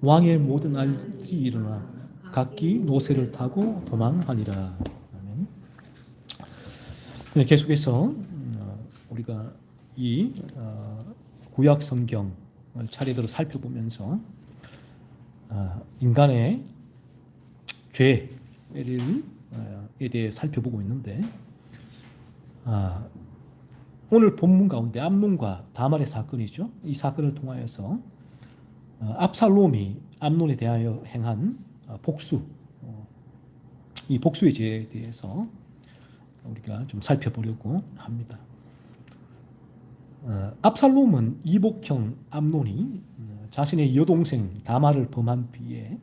왕의 모든 알지 일어나 각기 노새를 타고 도망하니라. 아멘. 네, 계속해서 우리가 이 구약 성경을 차례대로 살펴보면서 인간의 죄에 대해 살펴보고 있는데, 오늘 본문 가운데 암논과 다말의 사건이죠. 이 사건을 통하여서 압살롬이 암논에 대하여 행한 복수, 이 복수의 죄에 대해서 우리가 좀 살펴보려고 합니다. 압살롬은 이복형 암논이 자신의 여동생 다말을 범한 뒤에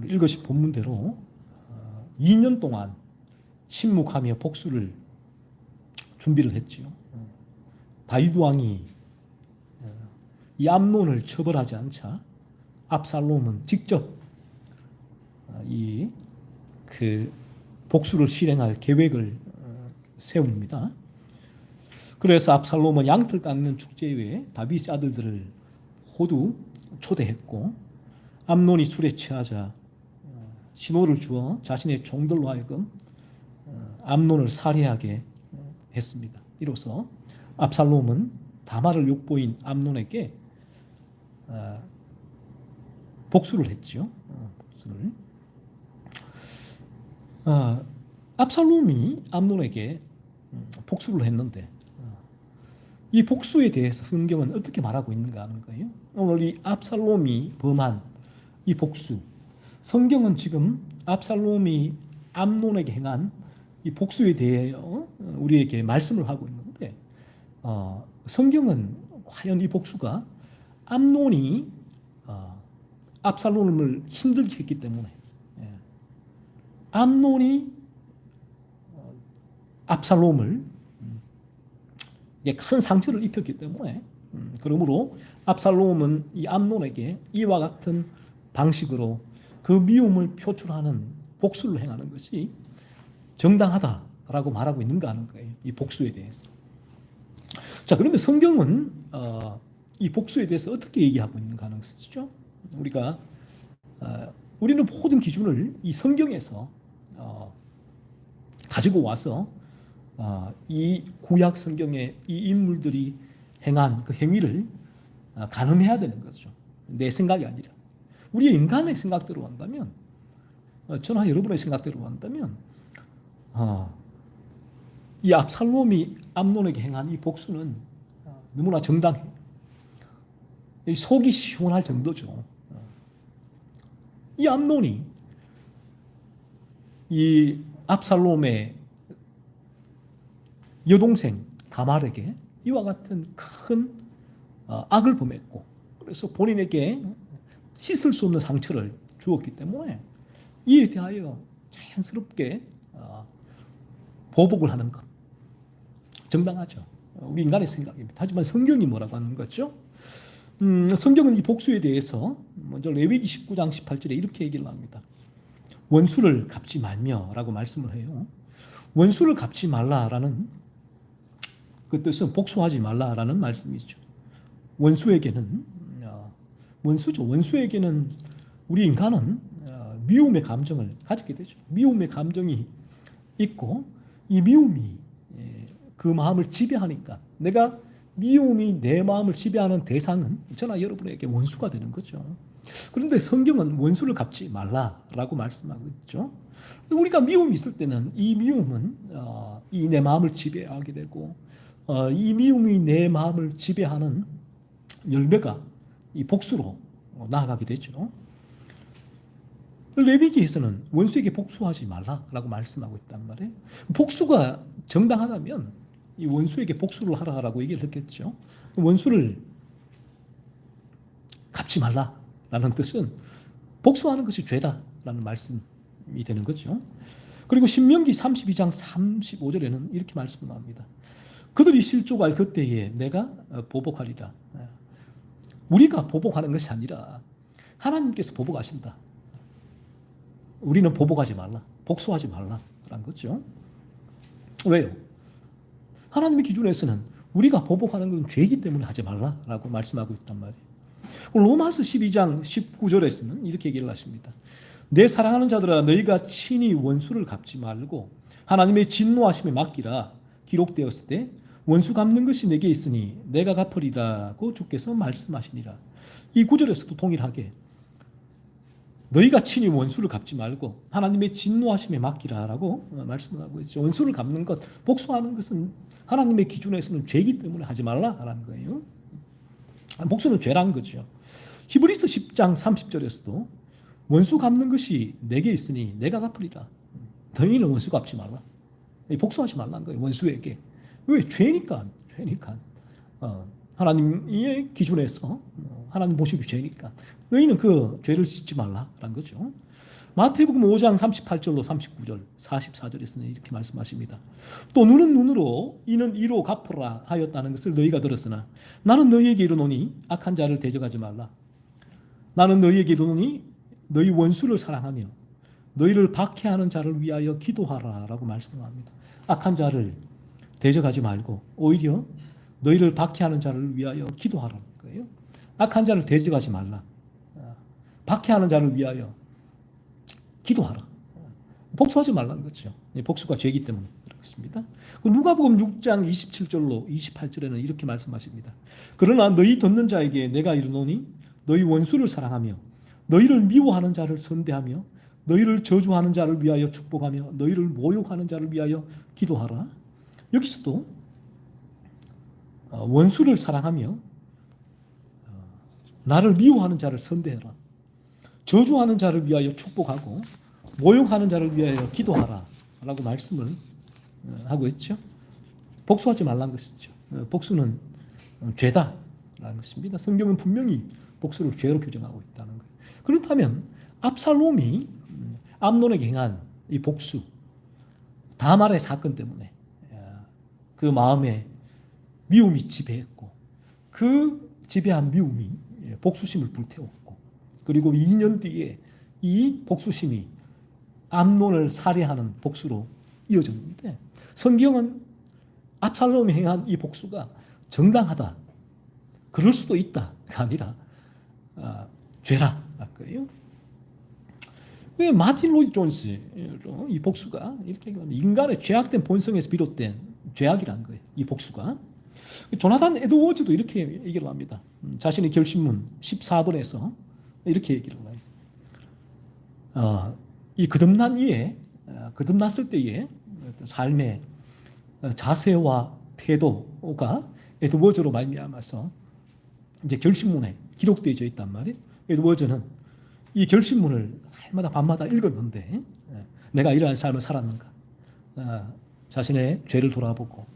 읽으신 본문대로 2년 동안 침묵하며 복수를 준비를 했지요. 다윗 왕이 이 암논을 처벌하지 않자 압살롬은 직접 그 복수를 실행할 계획을 세웁니다. 그래서 압살롬은 양털 깎는 축제에 다윗의 아들들을 모두 초대했고, 암논이 술에 취하자 신호를 주어 자신의 종들로 하여금 암논을 살해하게 했습니다. 이로써 압살롬은 다말을 욕보인 암논에게 복수를 했죠. 복수를. 압살롬이 암논에게 복수를 했는데 이 복수에 대해서 성경은 어떻게 말하고 있는가 하는 거예요. 오늘 이 압살롬이 범한 이 복수, 성경은 지금 압살롬이 암논에게 행한 이 복수에 대하여 우리에게 말씀을 하고 있는데, 성경은 과연 이 복수가 암논이 압살롬을 힘들게 했기 때문에, 암논이 압살롬을 큰 상처를 입혔기 때문에, 그러므로 압살롬은 이 암논에게 이와 같은 방식으로 그 미움을 표출하는 복수를 행하는 것이 정당하다라고 말하고 있는가 하는 거예요. 이 복수에 대해서. 자, 그러면 성경은 이 복수에 대해서 어떻게 얘기하고 있는가 하는 것이죠. 우리는 모든 기준을 이 성경에서 가지고 와서 이 구약 성경의 이 인물들이 행한 그 행위를 가늠해야 되는 거죠. 내 생각이 아니라. 우리 인간의 생각대로 한다면, 저나 여러분의 생각대로 한다면, 이 압살롬이 암논에게 행한 이 복수는 너무나 정당해요. 속이 시원할 정도죠. 이 암논이 이 압살롬의 여동생 다말에게 이와 같은 큰 악을 범했고, 그래서 본인에게 씻을 수 없는 상처를 주었기 때문에 이에 대하여 자연스럽게 보복을 하는 것, 정당하죠. 우리 인간의 생각입니다. 하지만 성경이 뭐라고 하는 거죠? 성경은 이 복수에 대해서 먼저 레위기 19장 18절에 이렇게 얘기를 합니다. 원수를 갚지 말며 라고 말씀을 해요. 원수를 갚지 말라라는 그 뜻은 복수하지 말라라는 말씀이죠. 원수에게는 우리 인간은 미움의 감정을 가지게 되죠. 미움의 감정이 있고, 이 미움이 그 마음을 지배하니까, 내가 미움이 내 마음을 지배하는 대상은 저나 여러분에게 원수가 되는 거죠. 그런데 성경은 원수를 갚지 말라라고 말씀하고 있죠. 우리가 미움이 있을 때는 이 미움은 이 내 마음을 지배하게 되고, 이 미움이 내 마음을 지배하는 열매가 이 복수로 나아가게 되죠. 레위기에서는 원수에게 복수하지 말라라고 말씀하고 있단 말이에요. 복수가 정당하다면 이 원수에게 복수를 하라라고 얘기를 했겠죠. 원수를 갚지 말라라는 뜻은 복수하는 것이 죄다라는 말씀이 되는 거죠. 그리고 신명기 32장 35절에는 이렇게 말씀을 합니다. 그들이 실족할 그때에 내가 보복하리라. 우리가 보복하는 것이 아니라 하나님께서 보복하신다. 우리는 보복하지 말라, 복수하지 말라라는 거죠. 왜요? 하나님의 기준에서는 우리가 보복하는 건 죄이기 때문에 하지 말라라고 말씀하고 있단 말이에요. 로마서 12장 19절에서는 이렇게 얘기를 하십니다. 내 사랑하는 자들아 너희가 친히 원수를 갚지 말고 하나님의 진노하심에 맡기라. 기록되었을 때 원수 갚는 것이 내게 있으니 내가 갚으리라고 주께서 말씀하시니라. 이 구절에서도 동일하게 너희가 친히 원수를 갚지 말고 하나님의 진노하심에 맡기라라고 말씀을 하고 있죠. 원수를 갚는 것, 복수하는 것은 하나님의 기준에서는 죄이기 때문에 하지 말라라는 거예요. 복수는 죄라는 거죠. 히브리서 10장 30절에서도 원수 갚는 것이 내게 있으니 내가 갚으리라. 너희는 원수 갚지 말라. 복수하지 말라는 거예요. 원수에게. 왜? 죄니까. 하나님의 기준에서 하나님 보시기 죄니까 너희는 그 죄를 짓지 말라라는 거죠. 마태복음 5장 38절로 39절 44절에서는 이렇게 말씀하십니다. 또 눈은 눈으로 이는 이로 갚으라 하였다는 것을 너희가 들었으나 나는 너희에게 이르노니 악한 자를 대적하지 말라. 나는 너희에게 이르노니 너희 원수를 사랑하며 너희를 박해하는 자를 위하여 기도하라 라고 말씀합니다. 악한 자를 대적하지 말고 오히려 너희를 박해하는 자를 위하여 기도하라는 거예요. 악한 자를 대적하지 말라. 박해하는 자를 위하여 기도하라. 복수하지 말라는 거죠. 복수가 죄이기 때문에 그렇습니다. 누가복음 6장 27절로 28절에는 이렇게 말씀하십니다. 그러나 너희 듣는 자에게 내가 이르노니 너희 원수를 사랑하며 너희를 미워하는 자를 선대하며 너희를 저주하는 자를 위하여 축복하며 너희를 모욕하는 자를 위하여 기도하라. 여기서도 원수를 사랑하며 나를 미워하는 자를 선대해라. 저주하는 자를 위하여 축복하고 모욕하는 자를 위하여 기도하라 라고 말씀을 하고 있죠. 복수하지 말라는 것이죠. 복수는 죄다라는 것입니다. 성경은 분명히 복수를 죄로 규정하고 있다는 거예요. 그렇다면 압살롬이 암논에게 행한 이 복수, 다말의 사건 때문에 그 마음에 미움이 지배했고 그 지배한 미움이 복수심을 불태웠고 그리고 2년 뒤에 이 복수심이 암논을 살해하는 복수로 이어졌는데 성경은 압살롬이 행한 이 복수가 정당하다, 그럴 수도 있다가 아니라 죄라 할 거예요. 왜 마틴 로이드 존스 이 복수가 이렇게 얘기합니다. 인간의 죄악된 본성에서 비롯된 죄악이라는 거예요. 이 복수가. 조나단 에드워즈도 이렇게 얘기를 합니다. 자신의 결심문 14번에서 이렇게 얘기를 해요. 이 거듭났을 때의 삶의 자세와 태도가 에드워즈로 말미암아서 이제 결심문에 기록되어져 있단 말이에요. 에드워즈는 이 결심문을 날마다 밤마다 읽었는데 내가 이러한 삶을 살았는가, 자신의 죄를 돌아보고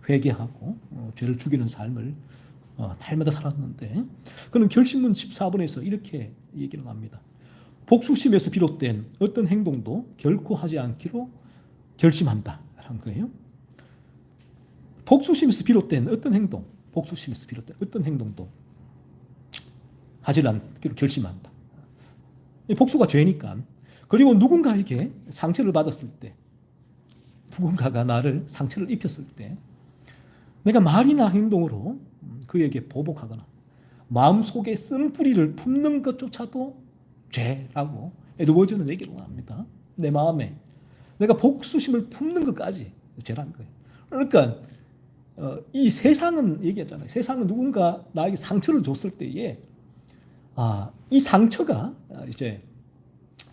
회개하고 죄를 죽이는 삶을 날마다 살았는데 그는 결심문 14번에서 이렇게 얘기를 합니다. 복수심에서 비롯된 어떤 행동도 결코 하지 않기로 결심한다 라는 거예요. 복수심에서 비롯된 어떤 행동, 복수심에서 비롯된 어떤 행동도 하지 않기로 결심한다. 복수가 죄니까. 그리고 누군가에게 상처를 받았을 때, 누군가가 나를 상처를 입혔을 때 내가 말이나 행동으로 그에게 보복하거나 마음속에 쓴 뿌리를 품는 것조차도 죄라고 에드워즈는 얘기를 합니다. 내 마음에 내가 복수심을 품는 것까지 죄라는 거예요. 그러니까 이 세상은 얘기했잖아요. 세상은 누군가 나에게 상처를 줬을 때에 이 상처가 이제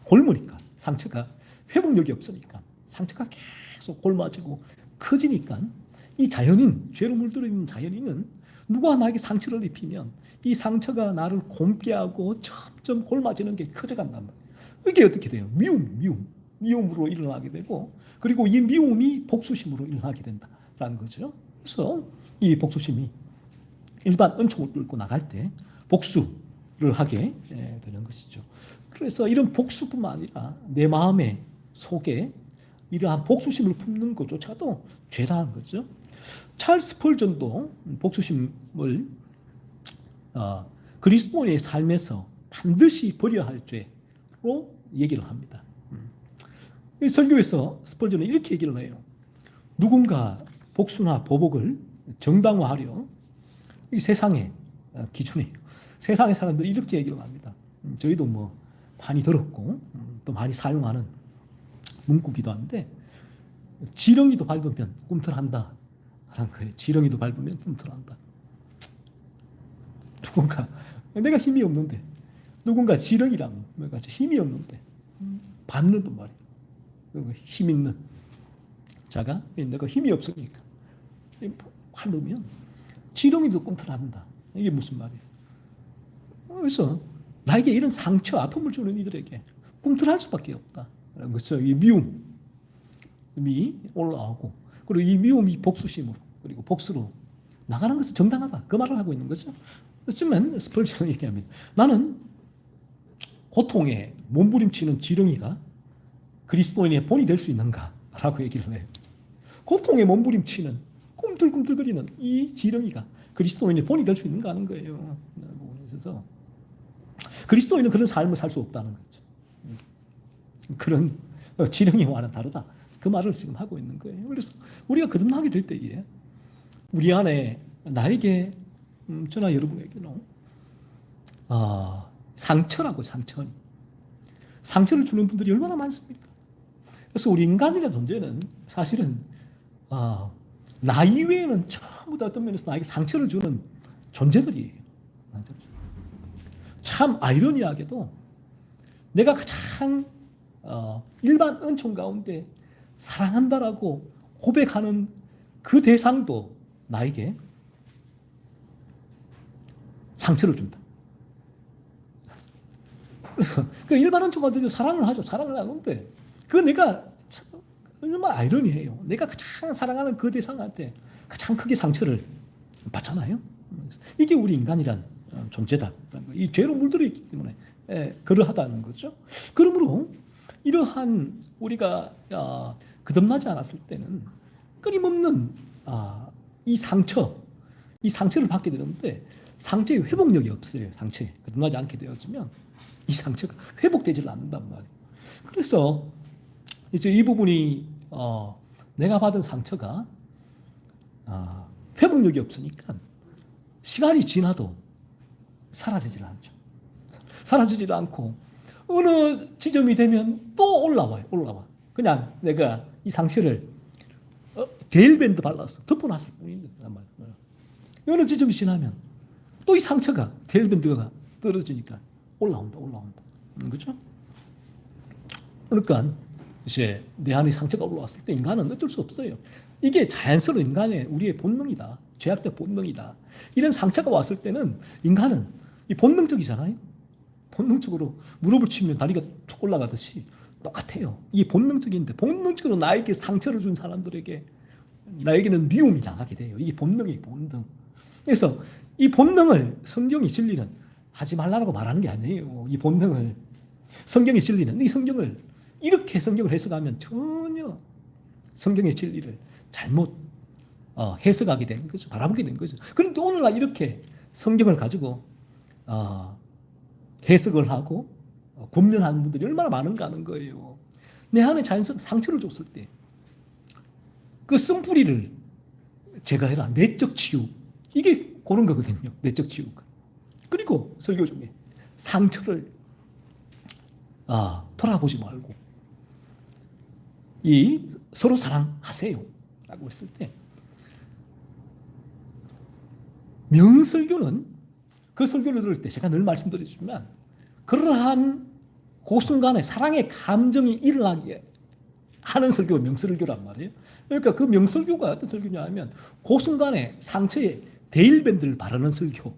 골무니까, 상처가 회복력이 없으니까 상처가 계속 골마지고 커지니까 이 자연인, 죄로 물들어 있는 자연인은 누가 나에게 상처를 입히면 이 상처가 나를 곪게 하고 점점 골마지는 게 커져간단 말이에요. 이게 어떻게 돼요? 미움으로 일어나게 되고 그리고 이 미움이 복수심으로 일어나게 된다라는 거죠. 그래서 이 복수심이 일반 은총을 뚫고 나갈 때 복수를 하게 되는 것이죠. 그래서 이런 복수뿐만 아니라 내 마음의 속에 이러한 복수심을 품는 것조차도 죄다는 거죠. 찰스 스펄전도 복수심을 그리스도인의 삶에서 반드시 버려야 할 죄로 얘기를 합니다. 이 설교에서 스펄전은 이렇게 얘기를 해요. 누군가 복수나 보복을 정당화하려 이 세상의 기준에 세상의 사람들이 이렇게 얘기를 합니다. 저희도 뭐 많이 들었고 또 많이 사용하는 문구기도 한데, 지렁이도 밟으면 꿈틀한다 하는 거예요. 지렁이도 밟으면 꿈틀한다. 누군가 내가 힘이 없는데, 누군가 지렁이랑 내가 힘이 없는데 밟는단 말이에요. 힘 있는 자가 내가 힘이 없으니까 활 넣으면 지렁이도 꿈틀한다. 이게 무슨 말이에요? 그래서 나에게 이런 상처, 아픔을 주는 이들에게 꿈틀할 수밖에 없다. 그렇죠. 이 미움이 올라오고, 그리고 이 미움이 복수심으로, 그리고 복수로 나가는 것은 정당하다. 그 말을 하고 있는 거죠. 그렇지만 스펄전은 얘기합니다. 나는 고통에 몸부림치는 지렁이가 그리스도인의 본이 될 수 있는가? 라고 얘기를 해요. 고통에 몸부림치는, 꿈틀꿈틀거리는 이 지렁이가 그리스도인의 본이 될 수 있는가 하는 거예요. 그래서 그리스도인은 그런 삶을 살 수 없다는 거죠. 그런 지렁이와는 다르다. 그 말을 지금 하고 있는 거예요. 그래서 우리가 거듭나게 될 때에 우리 안에, 나에게, 저나 여러분에게는 상처라고, 상처를 주는 분들이 얼마나 많습니까? 그래서 우리 인간이라는 존재는 사실은 나 이외에는 전부 다 어떤 면에서 나에게 상처를 주는 존재들이에요. 참 아이러니하게도 내가 가장 일반 은총 가운데 사랑한다라고 고백하는 그 대상도 나에게 상처를 준다. 그래서 그 일반 은총 가운데도 사랑을 하죠. 사랑을 하는데 그 내가 얼마나 아이러니해요. 내가 가장 사랑하는 그 대상한테 가장 크게 상처를 받잖아요. 이게 우리 인간이란 존재다. 이 죄로 물들어 있기 때문에 그러하다는 거죠. 그러므로 이러한 우리가 거듭나지 않았을 때는 끊임없는 이 상처를 받게 되는데, 상처의 회복력이 없어요. 상처에 거듭나지 않게 되어지면 이 상처가 회복되질 않는단 말이에요. 그래서 이제 이 부분이 내가 받은 상처가 회복력이 없으니까 시간이 지나도 사라지질 않죠. 사라지질 않고 어느 지점이 되면 또 올라와. 그냥 내가 이 상처를 데일밴드 발라서 덮어놨을 뿐인데, 어느 지점이 지나면 또 이 상처가, 데일밴드가 떨어지니까 올라온다. 그렇죠? 그러니까 이제 내 안에 상처가 올라왔을 때 인간은 어쩔 수 없어요. 이게 자연스러운 인간의, 우리의 본능이다. 죄악된 본능이다. 이런 상처가 왔을 때는 인간은 이 본능적이잖아요. 본능적으로 무릎을 치면 다리가 툭 올라가듯이 똑같아요. 이게 본능적인데, 본능적으로 나에게 상처를 준 사람들에게 나에게는 미움이 나가게 돼요. 이게 본능이에요. 본능. 그래서 이 본능을 성경이 진리는 하지 말라고 말하는 게 아니에요. 이 본능을, 성경의 진리는, 이 성경을 이렇게 성경을 해석하면 전혀 성경의 진리를 잘못 해석하게 된 거죠. 바라보게 된 거죠. 그런데 오늘날 이렇게 성경을 가지고 해석을 하고 권면하는 분들이 얼마나 많은가 하는 거예요. 내 안에 자연스럽게 상처를 줬을 때 그 쓴뿌리를 제거해라. 내적 치유. 이게 그런 거거든요. 내적 치유가. 그리고 설교 중에 상처를 돌아보지 말고 이 서로 사랑하세요 라고 했을 때, 명설교는 그 설교를 들을 때 제가 늘 말씀드리지만, 그러한 그 순간에 사랑의 감정이 일어나게 하는 설교가 명설교란 말이에요. 그러니까 그 명설교가 어떤 설교냐 하면, 그 순간에 상처에 데일밴드를 바르는 설교.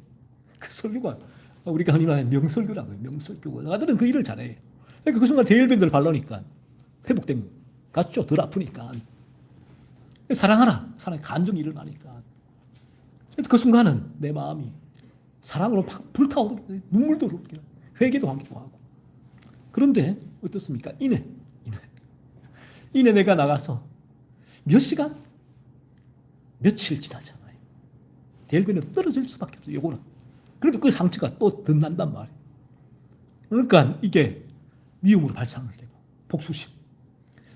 그 설교가 우리가 흔히 말하는 명설교라고요. 명설교. 나들은 그 일을 잘해요. 그러니까 그 순간 데일밴드를 바르니까 회복된 것 같죠. 덜 아프니까. 사랑하라. 사랑의 감정이 일어나니까. 그래서 그 순간은 내 마음이 사랑으로 막 불타오르게, 눈물도 흐르게, 회개도 하기도 하고. 그런데 어떻습니까? 이내 내가 나가서 몇 시간, 며칠 지나잖아요. 데일밴드는 떨어질 수밖에 없어요. 요거는. 그래도 그 상처가 또 덧난단 말이에요. 그러니까 이게 미움으로 발상을 되고 복수심.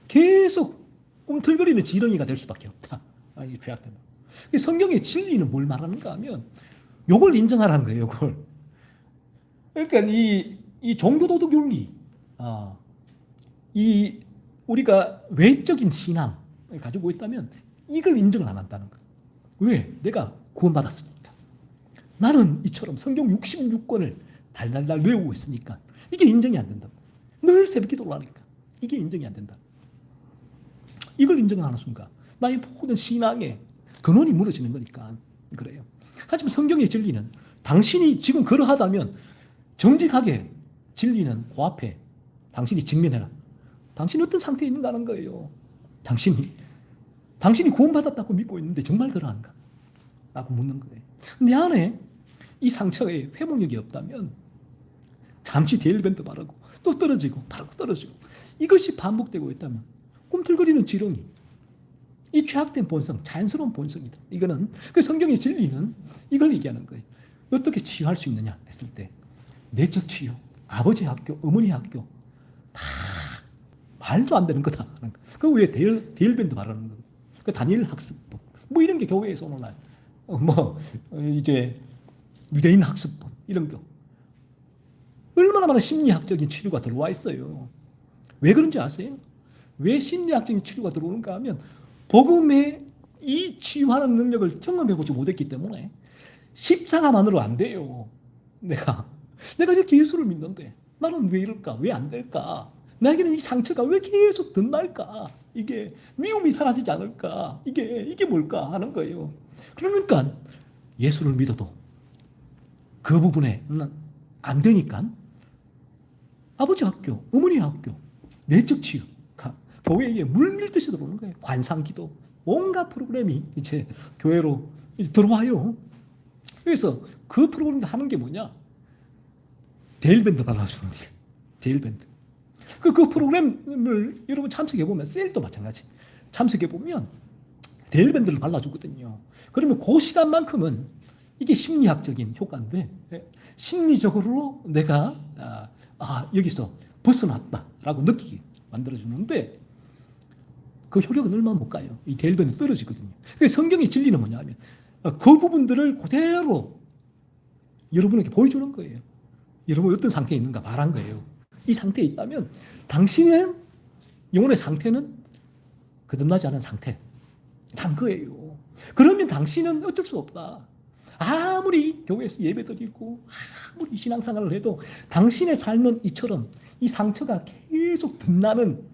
계속 꿈틀거리는 지렁이가 될 수밖에 없다. 이 죄악되면. 성경의 진리는 뭘 말하는가 하면 요걸 인정하라는 거예요. 요걸. 그러니까 이 종교도덕 윤리, 이 우리가 외적인 신앙을 가지고 있다면 이걸 인정을 안 한다는 거예요. 왜? 내가 구원받았으니까. 나는 이처럼 성경 66권을 달달달 외우고 있으니까 이게 인정이 안 된다. 늘 새벽 기도를 하니까 이게 인정이 안 된다. 이걸 인정하는 순간 나의 모든 신앙의 근원이 무너지는 거니까 그래요. 하지만 성경의 진리는 당신이 지금 그러하다면 정직하게 진리는 그 앞에 당신이 직면해라. 당신이 어떤 상태에 있는가는 거예요. 당신이 구원받았다고 믿고 있는데 정말 그러한가? 라고 묻는 거예요. 내 안에 이 상처에 회복력이 없다면 잠시 데일밴드 바르고 또 떨어지고 바르고 떨어지고 이것이 반복되고 있다면 꿈틀거리는 지렁이, 이 죄악된 본성, 자연스러운 본성이다. 이거는 그 성경의 진리는 이걸 얘기하는 거예요. 어떻게 치유할 수 있느냐 했을 때 내적 치유, 아버지 학교, 어머니 학교 다 말도 안 되는 거다. 그 위에 데일밴드 바르는 거. 그 다니엘 학습법 뭐 이런 게 교회에서 오늘날 이제 유대인 학습법 이런 거 얼마나 많은 심리학적인 치료가 들어와 있어요. 왜 그런지 아세요? 왜 심리학적인 치료가 들어오는가 하면 복음의 이 치유하는 능력을 경험해보지 못했기 때문에 십자가만으로 안 돼요. 내가 이렇게 예수를 믿는데 나는 왜 이럴까? 왜 안 될까? 나에게는 이 상처가 왜 계속 든날까? 이게 미움이 사라지지 않을까? 이게 뭘까? 하는 거예요. 그러니까 예수를 믿어도 그 부분에 안 되니까 아버지 학교, 어머니 학교, 내적 치유가 교회에 물밀듯이 들어오는 거예요. 관상기도, 온갖 프로그램이 이제 교회로 들어와요. 그래서 그 프로그램 하는 게 뭐냐? 데일밴드 발라주는 일. 데일밴드. 그 프로그램을 여러분 참석해보면, 셀도 마찬가지. 참석해보면 데일밴드를 발라주거든요. 그러면 그 시간만큼은 이게 심리학적인 효과인데, 심리적으로 내가 여기서 벗어났다라고 느끼게 만들어주는데, 그 효력은 얼마 못 가요. 이 데일밴드 떨어지거든요. 그래서 성경의 진리는 뭐냐면, 그 부분들을 그대로 여러분에게 보여주는 거예요. 여러분 어떤 상태에 있는가 말한 거예요. 이 상태에 있다면 당신의 영혼의 상태는 거듭나지 않은 상태란 거예요. 그러면 당신은 어쩔 수 없다. 아무리 교회에서 예배드리고 아무리 신앙생활을 해도 당신의 삶은 이처럼 이 상처가 계속 덧나는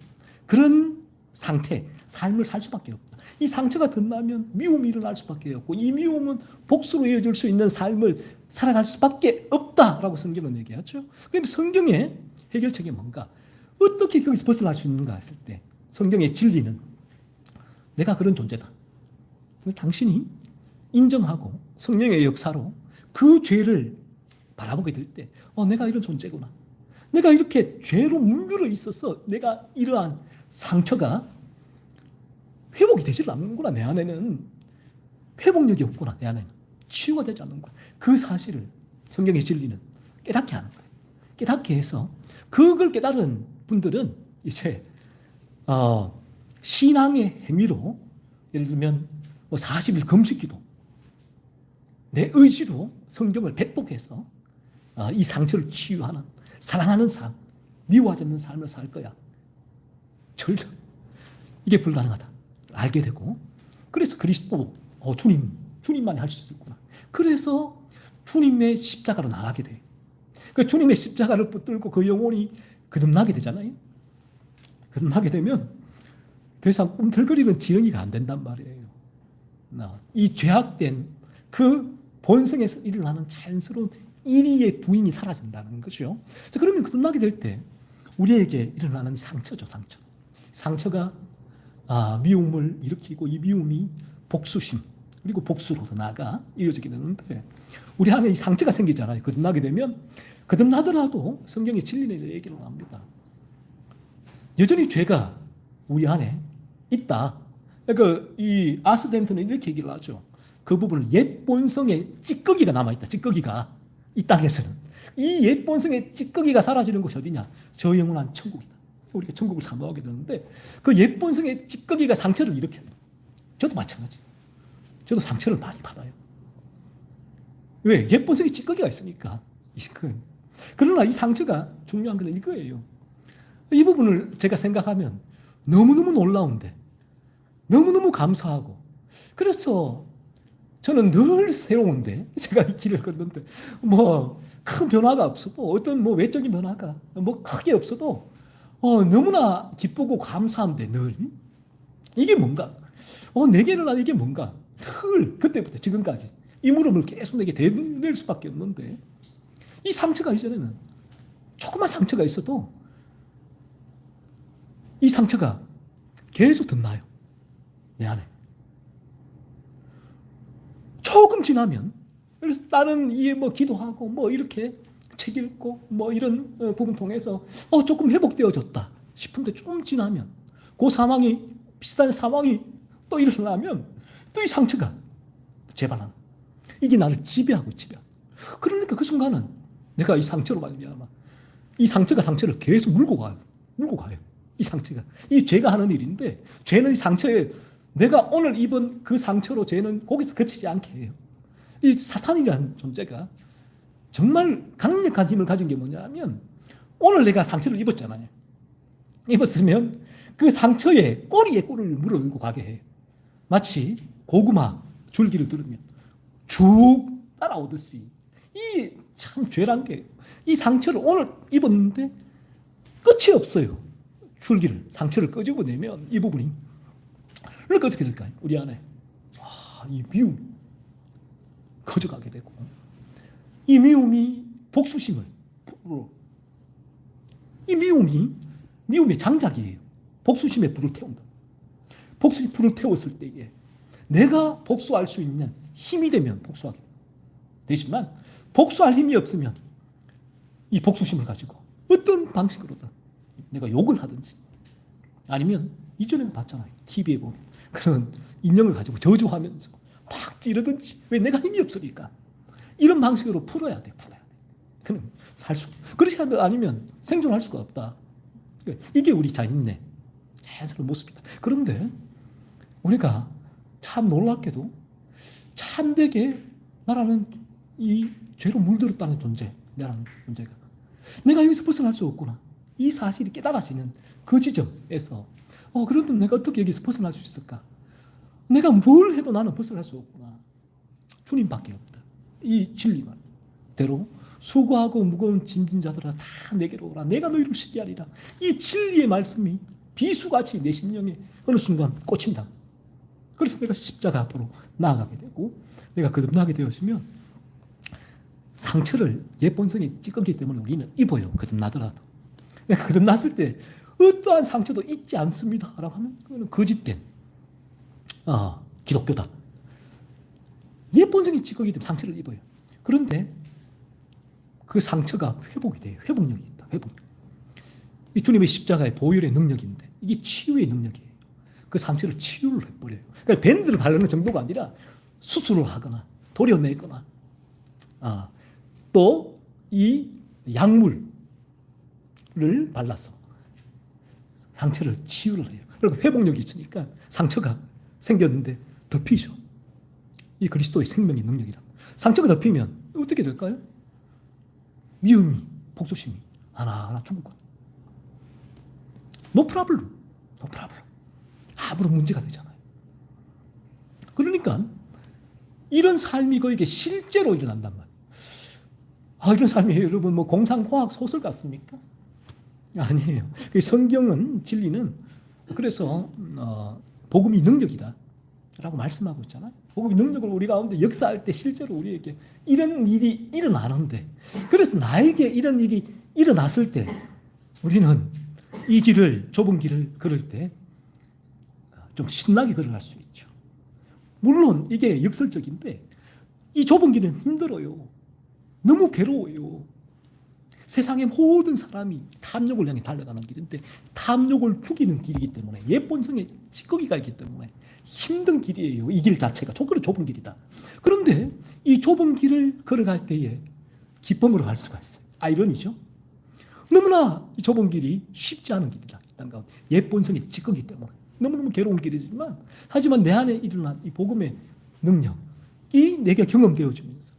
그런 상태, 삶을 살 수밖에 없다. 이 상처가 덧나면 미움이 일어날 수밖에 없고 이 미움은 복수로 이어질 수 있는 삶을 살아갈 수밖에 없다라고 성경은 얘기하죠. 그럼 성경의 해결책이 뭔가? 어떻게 거기서 벗어날 수 있는가 했을 때 성경의 진리는 내가 그런 존재다. 당신이 인정하고 성령의 역사로 그 죄를 바라보게 될 때 내가 이런 존재구나. 내가 이렇게 죄로 물들어 있어서 내가 이러한 상처가 회복이 되질 않는구나. 내 안에는 회복력이 없구나. 내 안에는 치유가 되지 않는구나. 그 사실을 성경의 진리는 깨닫게 하는 거예요. 깨닫게 해서 그걸 깨달은 분들은 이제 신앙의 행위로 예를 들면 40일 금식기도 내 의지로 성경을 백독해서 이 상처를 치유하는 사랑하는 삶, 미워하지 않는 삶을 살 거야. 절대 이게 불가능하다. 알게 되고 그래서 그리스도 주님만이 할 수 있구나. 그래서 주님의 십자가로 나가게 돼. 그 주님의 십자가를 붙들고 그 영혼이 거듭나게 되잖아요. 거듭나게 되면 더 이상 꿈틀거리는 지렁이가 안 된단 말이에요. 이 죄악된 그 본성에서 일어나는 자연스러운 인위의 부인이 사라진다는 거죠. 그러면 거듭나게 될 때 우리에게 일어나는 상처죠. 상처가 미움을 일으키고 이 미움이 복수심 그리고 복수로 나아가 이어지게 되는데 우리 안에 이 상처가 생기잖아요. 거듭나게 되면 거듭나더라도 성경의 진리는 얘기를 합니다. 여전히 죄가 우리 안에 있다. 이 아스덴트는 이렇게 얘기를 하죠. 그 부분을 옛 본성의 찌꺼기가 남아있다. 찌꺼기가 이 땅에서는 이 옛 본성의 찌꺼기가 사라지는 곳이 어디냐? 저 영원한 천국이다. 우리가 천국을 사모하게 되는데 그 옛 본성의 찌꺼기가 상처를 일으켜요. 저도 마찬가지. 저도 상처를 많이 받아요. 왜? 옛 본성의 찌꺼기가 있으니까. 그러나 이 상처가 중요한 건 이거예요. 이 부분을 제가 생각하면 너무너무 놀라운데, 너무너무 감사하고, 그래서 저는 늘 새로운데, 제가 이 길을 걷는데, 뭐, 큰 변화가 없어도, 어떤 뭐 외적인 변화가 뭐 크게 없어도, 너무나 기쁘고 감사한데, 늘. 이게 뭔가? 내게 일어난 이게 뭔가? 늘, 그때부터 지금까지. 이 물음을 계속 내게 대낼 수밖에 없는데, 이 상처가 이전에는 조그만 상처가 있어도, 이 상처가 계속 덧나요. 내 안에. 조금 지나면, 그래서 다른 이에 뭐 기도하고 뭐 이렇게 책 읽고 뭐 이런 부분 통해서 조금 회복되어졌다 싶은데 좀 지나면 그 상황이, 비슷한 상황이 또 일어나면 또 이 상처가 재발하는. 이게 나를 지배하고. 그러니까 그 순간은 내가 이 상처로 말미암아 이 상처가 상처를 계속 물고 가요. 이 상처가. 이 죄가 하는 일인데, 죄는 이 상처에, 내가 오늘 입은 그 상처로 죄는 거기서 그치지 않게 해요. 이 사탄이라는 존재가 정말 강력한 힘을 가진 게 뭐냐면, 오늘 내가 상처를 입었잖아요. 입었으면 그 상처에 꼬리에 꼬리를 물어들고 가게 해요. 마치 고구마 줄기를 들으면 쭉 따라오듯이. 이 참 죄란 게, 이 상처를 오늘 입었는데 끝이 없어요. 상처를 끄집어내면 이 부분이. 그러니까 어떻게 될까요? 우리 안에 이 미움이 커져가게 되고, 이 미움이 복수심을, 이 미움의 장작이에요. 복수심에 불을 태운다. 복수심에 불을 태웠을 때에 내가 복수할 수 있는 힘이 되면 복수하게 되지만, 복수할 힘이 없으면 이 복수심을 가지고 어떤 방식으로든 내가 욕을 하든지, 아니면 이전에 봤잖아요. TV에 보면 그런 인형을 가지고 저주하면서 막 찌르든지. 왜? 내가 힘이 없으니까. 이런 방식으로 풀어야 돼. 그럼 그렇게 하면, 아니면 생존할 수가 없다. 이게 우리 자연스러운 모습이다. 그런데 우리가 참 놀랍게도 참되게 나라는 이 죄로 물들었다는 존재, 나라는 존재가, 내가 여기서 벗어날 수 없구나, 이 사실이 깨달아지는 그 지점에서 그런데 내가 어떻게 여기서 벗어날 수 있을까? 내가 뭘 해도 나는 벗어날 수 없구나. 주님밖에 없다. 이 진리만 대로 수고하고 무거운 짐진 자들아 다 내게로 오라. 내가 너희를 쉬게 하리라. 이 진리의 말씀이 비수같이 내 심령에 어느 순간 꽂힌다. 그래서 내가 십자가 앞으로 나아가게 되고, 내가 거듭나게 되었으면 상처를 옛 본성에 찌꺼기 때문에 우리는 입어요. 거듭나더라도. 거듭났을 때 어떠한 상처도 잊지 않습니다 라고 하면 그거는 거짓된 기독교다. 옛 본성이 찌꺼기 때문에 상처를 입어요. 그런데 그 상처가 회복이 돼요. 회복력이 있다. 이 주님의 십자가의 보혈의 능력인데, 이게 치유의 능력이에요. 그 상처를 치유를 해버려요. 그러니까 밴드를 바르는 정도가 아니라 수술을 하거나 도려내거나, 또 이 약물을 발라서 상처를 치유를 해요. 그리고 회복력이 있으니까 상처가 생겼는데 덮이죠. 이 그리스도의 생명의 능력이라. 상처가 덮이면 어떻게 될까요? 미움이, 복수심이 하나하나 죽을 거예요. No problem. 아무런 문제가 되잖아요. 그러니까 이런 삶이 그에게 실제로 일어난단 말이에요. 이런 삶이 여러분 뭐 공상과학 소설 같습니까? 아니에요. 성경은, 진리는 그래서 복음이 능력이다 라고 말씀하고 있잖아요. 복음이 능력을 우리 가운데 역사할 때 실제로 우리에게 이런 일이 일어나는데, 그래서 나에게 이런 일이 일어났을 때 우리는 이 좁은 길을 걸을 때 좀 신나게 걸어갈 수 있죠. 물론 이게 역설적인데, 이 좁은 길은 힘들어요. 너무 괴로워요. 세상의 모든 사람이 탐욕을 향해 달려가는 길인데, 탐욕을 죽이는 길이기 때문에, 옛 본성에 찌꺼기가 있기 때문에 힘든 길이에요. 이 길 자체가 좁은 길이다. 그런데 이 좁은 길을 걸어갈 때에 기쁨으로 갈 수가 있어요. 아이러니죠. 너무나 이 좁은 길이 쉽지 않은 길이다. 옛 본성의 찌꺼기 때문에 너무너무 괴로운 길이지만, 하지만 내 안에 일어난 이 복음의 능력이 내게 경험되어지면서,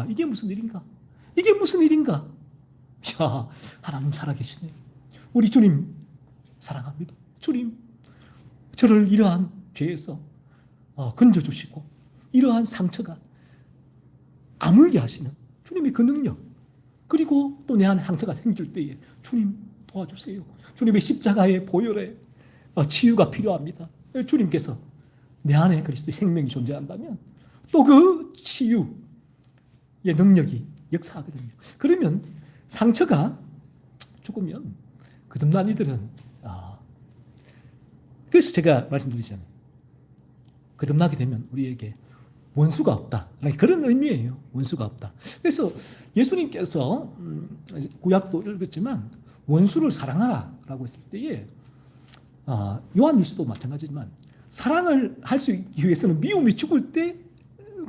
이게 무슨 일인가? 야, 하나님 살아계시네. 우리 주님 사랑합니다. 주님, 저를 이러한 죄에서 건져주시고 이러한 상처가 아물게 하시는 주님의 그 능력, 그리고 또 내 안에 상처가 생길 때에 주님 도와주세요. 주님의 십자가의 보혈에 치유가 필요합니다. 주님께서 내 안에 그리스도의 생명이 존재한다면 또 그 치유의 능력이 역사하거든요. 그러면 상처가 죽으면 거듭난 이들은 그래서 제가 말씀드리잖아요. 거듭나게 되면 우리에게 원수가 없다. 그런 의미예요. 원수가 없다. 그래서 예수님께서 구약도 읽었지만 원수를 사랑하라라고 했을 때에 요한일서도 마찬가지지만 사랑을 할 수 있기 위해서는 미움이 죽을 때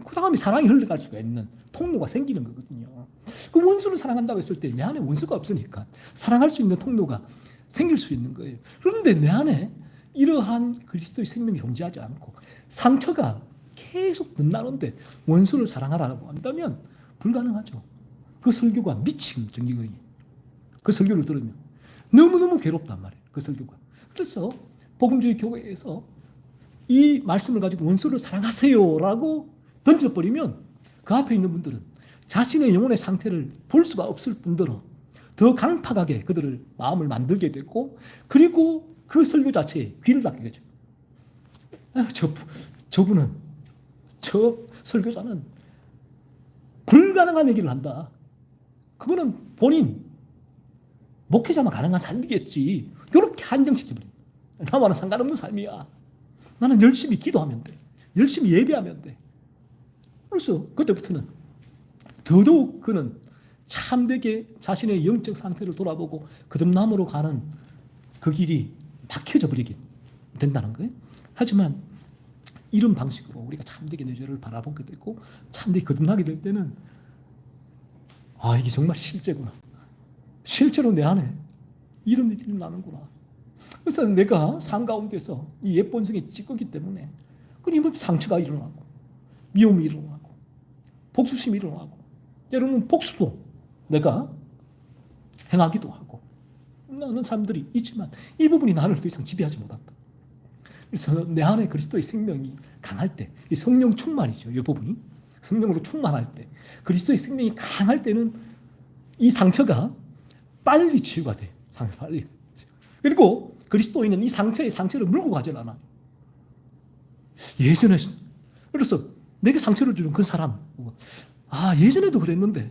그 다음에 사랑이 흘러갈 수가 있는 통로가 생기는 거거든요. 그 원수를 사랑한다고 했을 때 내 안에 원수가 없으니까 사랑할 수 있는 통로가 생길 수 있는 거예요. 그런데 내 안에 이러한 그리스도의 생명이 존재하지 않고 상처가 계속 드나는데 원수를 사랑하라고 한다면 불가능하죠. 그 설교가 미친 정기거든요. 그 설교를 들으면 너무너무 괴롭단 말이에요. 그 설교가. 그래서 복음주의 교회에서 이 말씀을 가지고 원수를 사랑하세요라고 던져버리면 그 앞에 있는 분들은 자신의 영혼의 상태를 볼 수가 없을 뿐더러 더 강팍하게 그들을 마음을 만들게 되고 그리고 그 설교 자체에 귀를 닫게 되죠. 저 설교자는 불가능한 얘기를 한다. 그거는 본인 목회자만 가능한 삶이겠지. 이렇게 한정시켜버립니다. 나와는 상관없는 삶이야. 나는 열심히 기도하면 돼. 열심히 예배하면 돼. 그래서 그때부터는 더더욱 그는 참되게 자신의 영적 상태를 돌아보고 거듭남으로 가는 그 길이 막혀져 버리게 된다는 거예요. 하지만 이런 방식으로 우리가 참되게 내 죄를 바라보게 되고 참되게 거듭나게 될 때는 이게 정말 실제구나. 실제로 내 안에 이런 일이 나는구나. 그래서 내가 삶 가운데서 이 옛본성이 찌꺼기 때문에 끊임없이 상처가 일어나고 미움이 일어나고 복수심이 일어나고 때로는 복수도 내가 행하기도 하고 나는 사람들이 있지만 이 부분이 나를 더 이상 지배하지 못한다. 그래서 내 안에 그리스도의 생명이 강할 때, 이 성령 충만이죠. 이 부분이 성령으로 충만할 때, 그리스도의 생명이 강할 때는 이 상처가 빨리 치유가 돼. 빨리. 그리고 그리스도인은 이 상처를 물고 가질 않아. 예전에 그래서 내게 상처를 주는 그 사람, 예전에도 그랬는데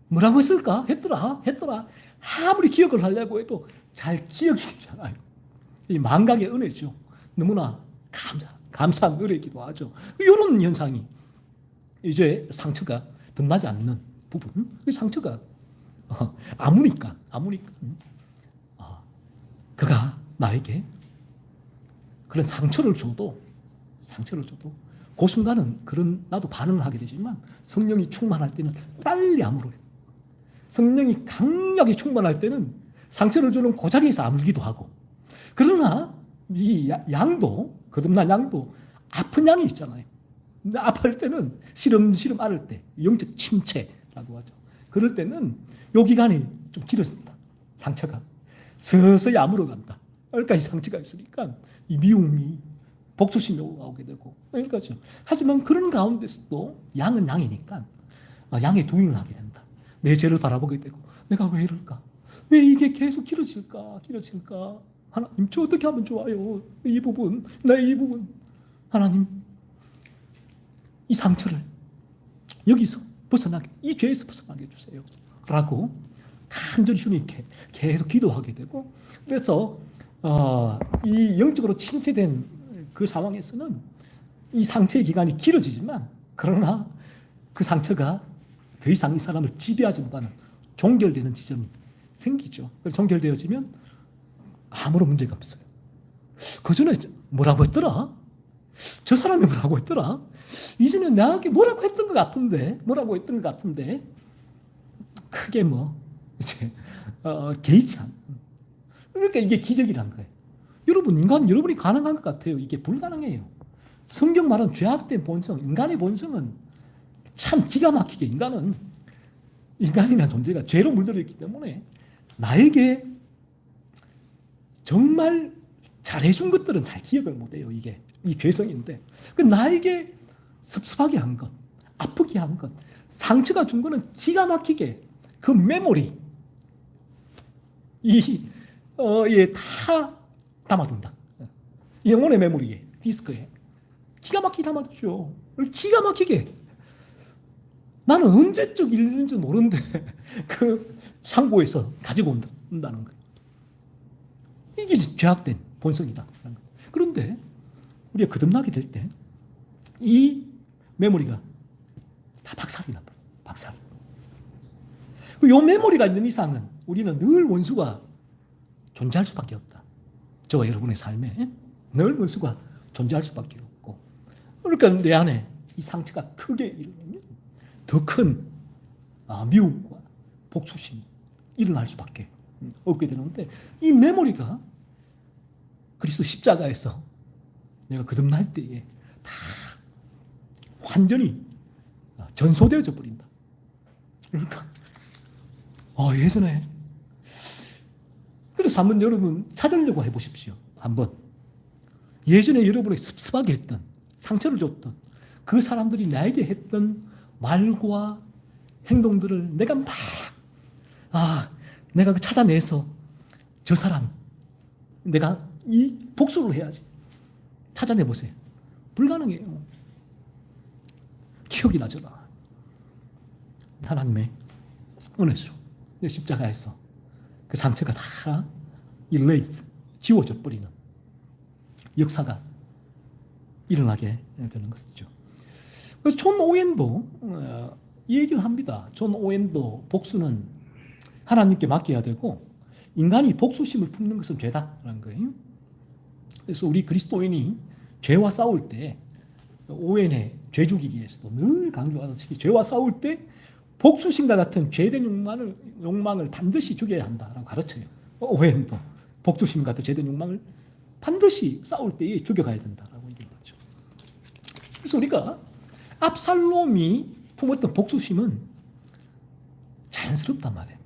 뭐라고 했을까? 했더라. 아무리 기억을 하려고 해도 잘 기억이 되잖아요. 이 망각의 은혜죠. 너무나 감사한 은혜이기도 하죠. 이런 현상이 이제 상처가 덧나지 않는 부분, 이 상처가 아무니까 그가 나에게 그런 상처를 줘도 그 순간은 그런 나도 반응을 하게 되지만 성령이 충만할 때는 빨리 아물어요. 성령이 강력히 충만할 때는 상처를 주는 그 자리에서 아물기도 하고, 그러나 이 양도, 거듭난 양도 아픈 양이 있잖아요. 근데 아플 때는 시름시름 앓을 때, 영적 침체라고 하죠. 그럴 때는 요 기간이 좀 길어집니다. 상처가 서서히 아물어간다. 그러니까 이 상처가 있으니까 이 미움이 복수심이 오게 되고, 그러니까죠. 하지만 그런 가운데서도 양은 양이니까 양의 두인을 하게 된다. 내 죄를 바라보게 되고, 내가 왜 이럴까? 왜 이게 계속 길어질까? 하나님, 저 어떻게 하면 좋아요? 이 부분, 하나님, 이 상처를 여기서 벗어나게, 이 죄에서 벗어나게 해주세요. 라고 간절히 주님께 계속 기도하게 되고, 그래서 이 영적으로 침체된 그 상황에서는 이 상처의 기간이 길어지지만, 그러나 그 상처가 더 이상 이 사람을 지배하지 못하는 종결되는 지점이 생기죠. 그래서 종결되어지면 아무런 문제가 없어요. 그 전에 뭐라고 했더라? 저 사람이 뭐라고 했더라? 이전에 나에게 뭐라고 했던 것 같은데 크게 이제 개의치 않는. 그러니까 이게 기적이란 거예요. 여러분이 가능한 것 같아요. 이게 불가능해요. 성경 말은 죄악된 본성, 인간의 본성은 참 기가 막히게, 인간은 인간이라는 존재가 죄로 물들어 있기 때문에 나에게 정말 잘해준 것들은 잘 기억을 못해요. 이게 이 죄성인데 나에게 섭섭하게 한 것, 아프게 한 것, 상처가 준 거는 기가 막히게 그 메모리 다 담아둔다. 영혼의 메모리에, 디스크에 기가 막히게 담아두죠. 기가 막히게 나는 언제적 일인지 모르는데 그 창고에서 가지고 온다는 거예요. 이게 죄악된 본성이다. 그런데 우리가 거듭나게 될 때 이 메모리가 다 박살이 나버려요. 박살. 이 메모리가 있는 이상은 우리는 늘 원수가 존재할 수밖에 없다. 저와 여러분의 삶에 늘 원수가 존재할 수밖에 없고, 그러니까 내 안에 이 상처가 크게 일어나면 더 큰 미움과 복수심이 일어날 수밖에 없게 되는데, 이 메모리가 그리스도 십자가에서 내가 거듭날 때에 다 완전히 전소되어져 버린다. 그러니까 예전에 그래서 한번 여러분 찾으려고 해보십시오. 한번 예전에 여러분이 섭섭하게 했던, 상처를 줬던 그 사람들이 나에게 했던 말과 행동들을 내가 내가 찾아내서 저 사람 내가 이 복수를 해야지. 찾아내 보세요. 불가능해요. 기억이 나잖아. 하나님의 은혜로 내 십자가에서 그 상처가 다 지워져 버리는 역사가 일어나게 되는 것이죠. 그래서 존 오웬도 이 얘기를 합니다. 존 오웬도 복수는 하나님께 맡겨야 되고 인간이 복수심을 품는 것은 죄다라는 거예요. 그래서 우리 그리스도인이 죄와 싸울 때, 오웬의 죄 죽이기에서도 늘 강조하듯이 죄와 싸울 때 복수심과 같은 죄된 욕망을 반드시 죽여야 한다라고 가르쳐요. 오웬도 복수심 같은 죄된 욕망을 반드시 싸울 때에 죽여가야 된다라고 얘기를 하죠. 그래서 우리가 압살롬이 품었던 복수심은 자연스럽단 말이에요.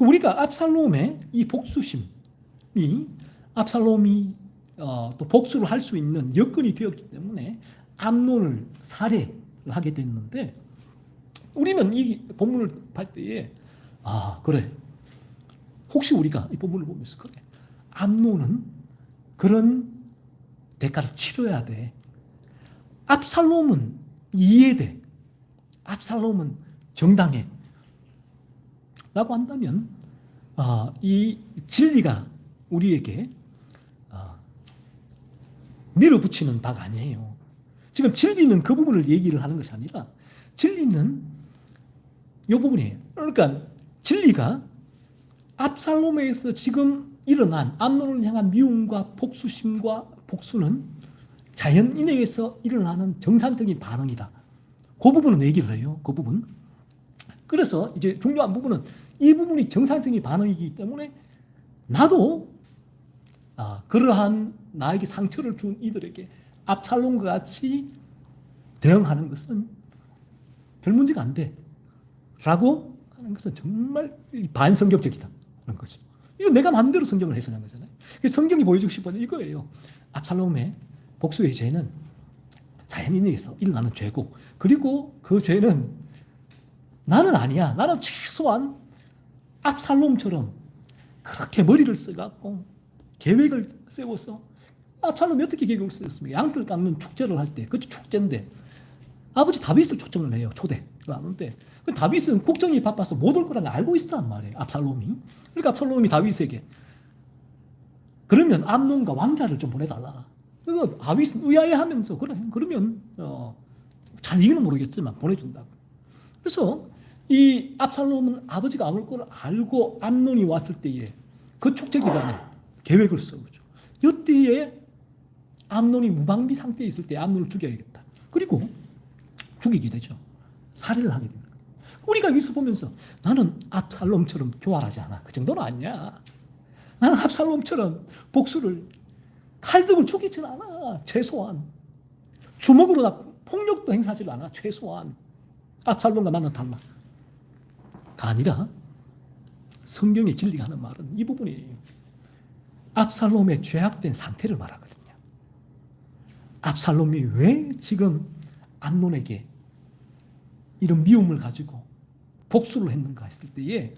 우리가 압살롬의 이 복수심이 압살롬이 또 복수를 할 수 있는 여건이 되었기 때문에 암논을 살해를 하게 됐는데, 우리는 이 본문을 볼 때에 그래, 혹시 우리가 이 본문을 보면서 그래, 암논은 그런 대가를 치러야 돼. 압살롬은 이해돼. 압살롬은 정당해. 라고 한다면 이 진리가 우리에게 밀어붙이는 바가 아니에요. 지금 진리는 그 부분을 얘기를 하는 것이 아니라 진리는 이 부분이에요. 그러니까 진리가 압살롬에서 지금 일어난 암논을 향한 미움과 복수심과 복수는 자연인에게서 일어나는 정상적인 반응이다. 그 부분은 얘기를 해요. 그 부분. 그래서 이제 중요한 부분은 이 부분이 정상적인 반응이기 때문에 나도 그러한 나에게 상처를 준 이들에게 압살롬과 같이 대응하는 것은 별 문제가 안 돼. 라고 하는 것은 정말 반성경적이다. 그런 거죠. 이거 내가 마음대로 성경을 해석한 거잖아요. 성경이 보여주고 싶은 이거예요. 압살롬의 복수의 죄는 자연인에게서 일어나는 죄고, 그리고 그 죄는 나는 아니야. 나는 최소한 압살롬처럼 그렇게 머리를 써갖고 계획을 세워서, 압살롬이 어떻게 계획을 세웠습니까? 양털 깎는 축제를 할 때, 그 축제인데 아버지 다윗을 초청을 해요. 초대를 하는데 그 다윗은 국정이 바빠서 못 올 거라는 걸 알고 있었단 말이에요. 압살롬이. 그러니까 압살롬이 다윗에게 그러면 암논과 왕자를 좀 보내달라. 그래서 다윗은 의아해하면서 그래, 그러면 잘 이유는 모르겠지만 보내준다고. 그래서 이 압살롬은 아버지가 안 올 걸 알고 암논이 왔을 때에 그 축제 기간에 계획을 세우죠. 이때에 암논이 무방비 상태에 있을 때 암논을 죽여야겠다. 그리고 죽이게 되죠. 살해를 하게 됩니다. 우리가 여기서 보면서 나는 압살롬처럼 교활하지 않아. 그 정도는 아니야. 나는 압살롬처럼 복수를 칼등을 죽이진 않아. 최소한. 주먹으로 폭력도 행사하지 않아. 최소한. 압살롬과 나는 달라. 아니라 성경의 진리가 하는 말은 이 부분이에요. 압살롬의 죄악된 상태를 말하거든요. 압살롬이 왜 지금 암논에게 이런 미움을 가지고 복수를 했는가 했을 때에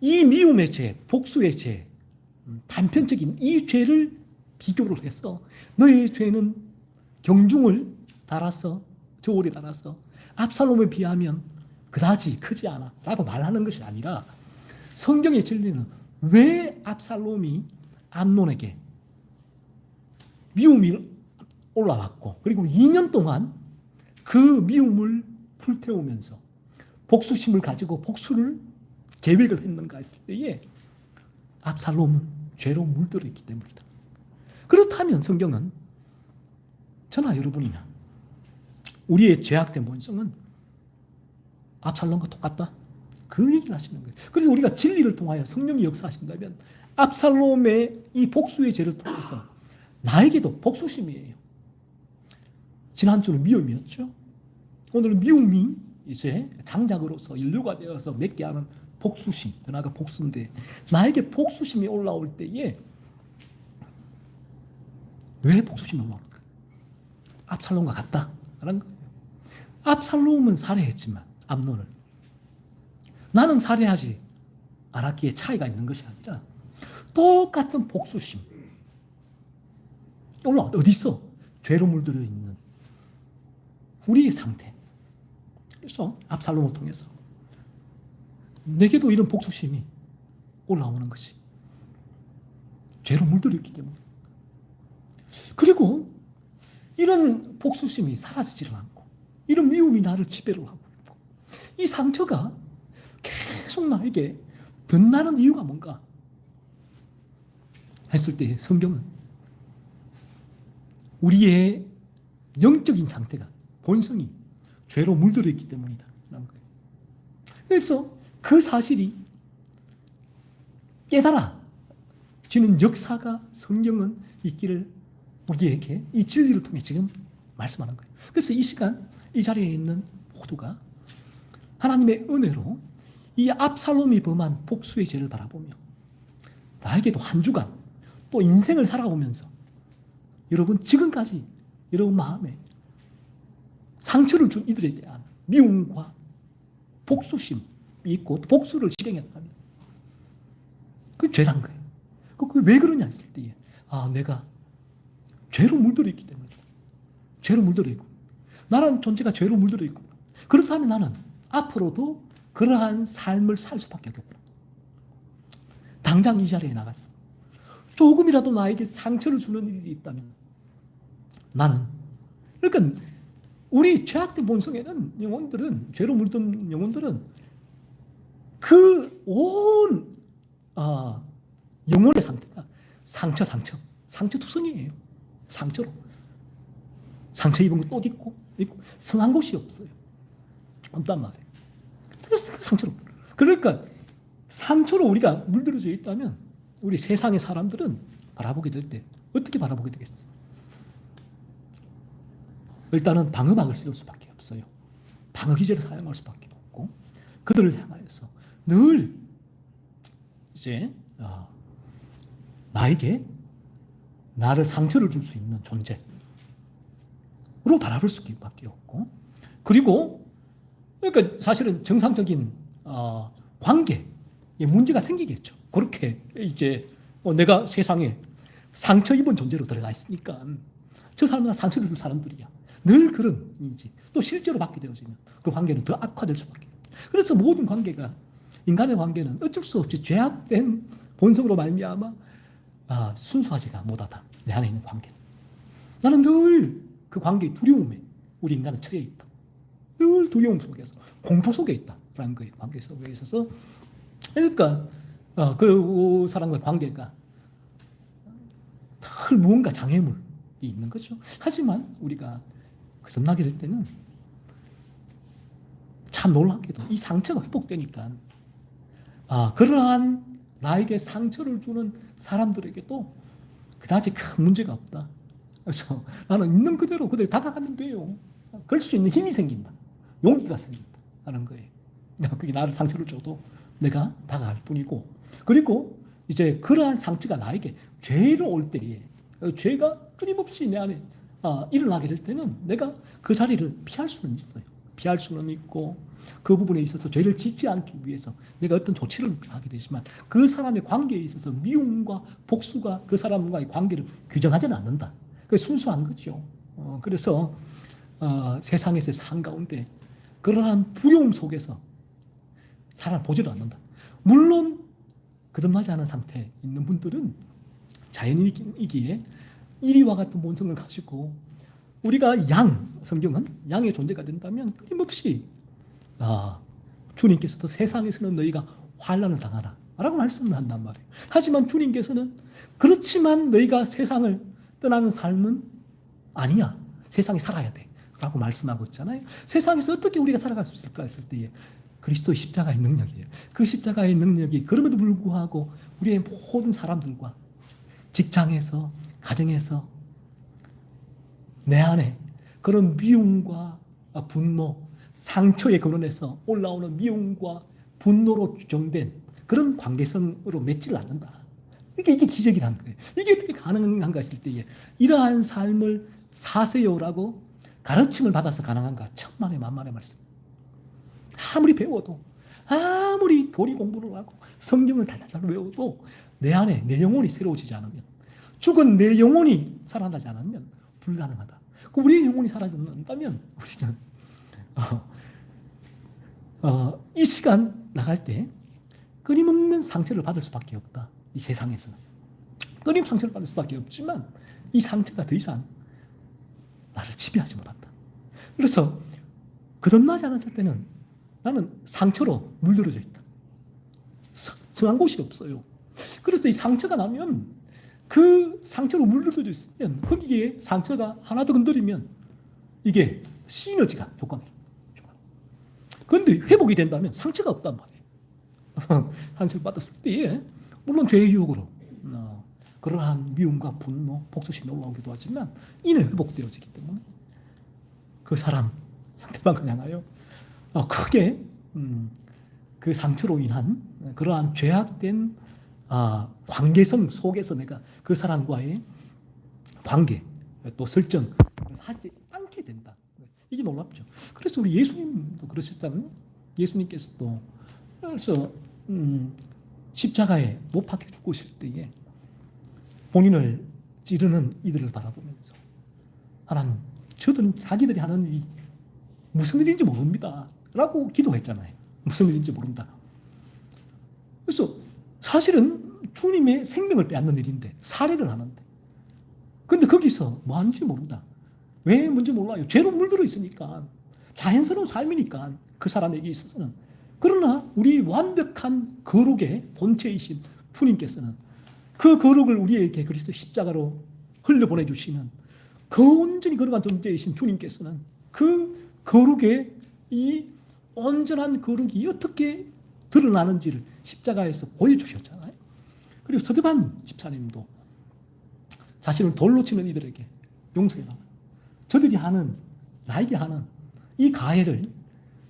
이 미움의 죄, 복수의 죄, 단편적인 이 죄를 비교를 해서 너의 죄는 경중을 달아서 저울에 달아서 압살롬에 비하면 그다지 크지 않아 라고 말하는 것이 아니라 성경의 진리는 왜 압살롬이 암논에게 미움이 올라왔고 그리고 2년 동안 그 미움을 불태우면서 복수심을 가지고 복수를 계획을 했는가 했을 때에 압살롬은 죄로 물들어 있기 때문이다. 그렇다면 성경은 저나 여러분이나 우리의 죄악된 본성은 압살롬과 똑같다. 그 얘기를 하시는 거예요. 그래서 우리가 진리를 통하여 성령이 역사하신다면 압살롬의 이 복수의 죄를 통해서 나에게도 복수심이에요. 지난주는 미움이었죠. 오늘은 미움이 이제 장작으로서 인류가 되어서 맺게 하는 복수심, 나아가 복수인데 나에게 복수심이 올라올 때에 왜 복수심이 올라올까? 압살롬과 같다라는 거예요. 압살롬은 살해했지만 암논을 나는 살해하지 않았기에 차이가 있는 것이 아니라 똑같은 복수심 올라와. 어디 있어? 죄로 물들어 있는 우리의 상태. 그래서 압살롬을 통해서 내게도 이런 복수심이 올라오는 것이 죄로 물들어 있기 때문에. 그리고 이런 복수심이 사라지지를 않고 이런 미움이 나를 지배를 하고 있고 이 상처가 계속 나에게 덧나는 이유가 뭔가 했을 때 성경은 우리의 영적인 상태가 본성이 죄로 물들어 있기 때문이다 라는 거예요. 그래서 그 사실이 깨달아지는 역사가 성경은 있기를 우리에게 이 진리를 통해 지금 말씀하는 거예요. 그래서 이 시간 이 자리에 있는 모두가 하나님의 은혜로 이 압살롬이 범한 복수의 죄를 바라보며 나에게도 한 주간 또 인생을 살아오면서 여러분 지금까지 여러분 마음에 상처를 준 이들에 대한 미움과 복수심이 있고 복수를 실행했다면 그게 죄란 거예요. 그게 왜 그러냐 했을 때에 내가 죄로 물들어 있기 때문이다. 죄로 물들어 있고 나라는 존재가 죄로 물들어 있고 그렇다면 나는 앞으로도 그러한 삶을 살 수밖에 없겠구나. 당장 이 자리에 나갔어. 조금이라도 나에게 상처를 주는 일이 있다면 나는 그러니까 우리 죄악된 본성에는 영혼들은 죄로 물든 영혼들은 그 온 영혼의 상태가 상처투성이에요. 상처로 상처 입은 거 또 있고 성한 곳이 없어요. 없단 말이에요. 그래서 상처로 그러니까 상처로 우리가 물들어져 있다면 우리 세상의 사람들은 바라보게 될 때 어떻게 바라보게 되겠어요? 일단은 방어막을 씌울 수밖에 없어요. 방어 기제를 사용할 수밖에 없고 그들을 향하여서 늘 이제 나에게 나를 상처를 줄 수 있는 존재로 바라볼 수밖에 없고 그리고 그러니까 사실은 정상적인 관계에 문제가 생기겠죠. 그렇게 이제 내가 세상에 상처 입은 존재로 들어가 있으니까 저 사람은 상처를 줄 사람들이야. 늘 그런 이미지. 또 실제로 받게 되어지면 그 관계는 더 악화될 수밖에 없어요. 그래서 모든 관계가 인간의 관계는 어쩔 수 없이 죄악된 본성으로 말미암아 순수하지가 못하다. 내 안에 있는 관계. 나는 늘 그 관계의 두려움에 우리 인간은 처해 있다. 늘 두려움 속에서 공포 속에 있다라는 거예요. 관계 속에 있어서 그러니까 그 사람과의 관계가 늘 무언가 장애물이 있는 거죠. 하지만 우리가 거듭나게 될 때는 참 놀랍게도 이 상처가 회복되니까 그러한 나에게 상처를 주는 사람들에게도 그다지 큰 문제가 없다. 그래서 나는 있는 그대로 다가가면 돼요. 그럴 수 있는 힘이 생긴다. 용기가 생긴다. 라는 거예요. 그게 나를 상처를 줘도 내가 다가갈 뿐이고, 그리고 이제 그러한 상처가 나에게 죄로 올 때에, 죄가 끊임없이 내 안에 일어나게 될 때는 내가 그 자리를 피할 수는 있어요. 피할 수는 있고, 그 부분에 있어서 죄를 짓지 않기 위해서 내가 어떤 조치를 하게 되지만, 그 사람의 관계에 있어서 미움과 복수가 그 사람과의 관계를 규정하지는 않는다. 그게 순수한 거죠. 그래서 세상에서의 삶 가운데 그러한 두려움 속에서 사람을 보지를 않는다. 물론 거듭나지 않은 상태에 있는 분들은 자연이기에 이리와 같은 본성을 가지고, 우리가 성경은 양의 존재가 된다면 끊임없이 주님께서도 세상에서는 너희가 환난을 당하라 라고 말씀을 한단 말이에요. 하지만 주님께서는 그렇지만 너희가 세상을 떠나는 삶은 아니야. 세상에 살아야 돼 라고 말씀하고 있잖아요. 세상에서 어떻게 우리가 살아갈 수 있을까 했을 때에 그리스도의 십자가의 능력이에요. 그 십자가의 능력이 그럼에도 불구하고 우리의 모든 사람들과 직장에서, 가정에서 내 안에 그런 미움과 분노, 상처의 근원에서 올라오는 미움과 분노로 규정된 그런 관계성으로 맺지를 않는다. 이게 기적이라는 거예요. 이게 어떻게 가능한가 했을 때에 이러한 삶을 사세요라고 가르침을 받아서 가능한가? 천만의 만만의 말씀. 아무리 배워도, 아무리 교리 공부를 하고 성경을 달달달 외워도 내 안에 내 영혼이 새로워지지 않으면, 죽은 내 영혼이 살아나지 않으면 불가능하다. 우리의 영혼이 살아난다면 우리는 이 시간 나갈 때 끊임없는 상처를 받을 수밖에 없다. 이 세상에서는 끊임 상처를 받을 수밖에 없지만 이 상처가 더 이상 나를 지배하지 못한다. 그래서 거듭나지 않았을 때는 나는 상처로 물들어져 있다. 성한 곳이 없어요. 그래서 이 상처가 나면, 그 상처로 물들어져 있으면 거기에 상처가 하나 더 건드리면 이게 시너지가 효과가 있다. 그런데 회복이 된다면 상처가 없단 말이에요. 상처를 받았을 때에 물론 죄의 유혹으로 그러한 미움과 분노, 복수심이 올라오기도 하지만 이는 회복되어지기 때문에 그 사람, 상대방을 향하여 크게 그 상처로 인한 그러한 죄악된 관계성 속에서 내가 그 사람과의 관계, 또 설정을 하지 않게 된다. 이게 놀랍죠. 그래서 우리 예수님도 그러셨잖아요. 예수님께서도 그래서 십자가에 못 박혀 죽으실 때에 본인을 찌르는 이들을 바라보면서, 하나님, 저들은 자기들이 하는 일이 무슨 일인지 모릅니다 라고 기도했잖아요. 무슨 일인지 모른다. 그래서 사실은 주님의 생명을 빼앗는 일인데, 살해를 하는데, 근데 거기서 뭐 하는지 모른다. 왜 뭔지 몰라요. 죄로 물들어 있으니까, 자연스러운 삶이니까 그 사람에게 있어서는. 그러나 우리 완벽한 거룩의 본체이신 주님께서는 그 거룩을 우리에게 그리스도 십자가로 흘려보내주시는 그 온전히 거룩한 존재이신 주님께서는 그 거룩의 이 온전한 거룩이 어떻게 드러나는지를 십자가에서 보여주셨잖아요. 그리고 서대반 집사님도 자신을 돌로 치는 이들에게 용서해라. 저들이 하는, 나에게 하는 이 가해를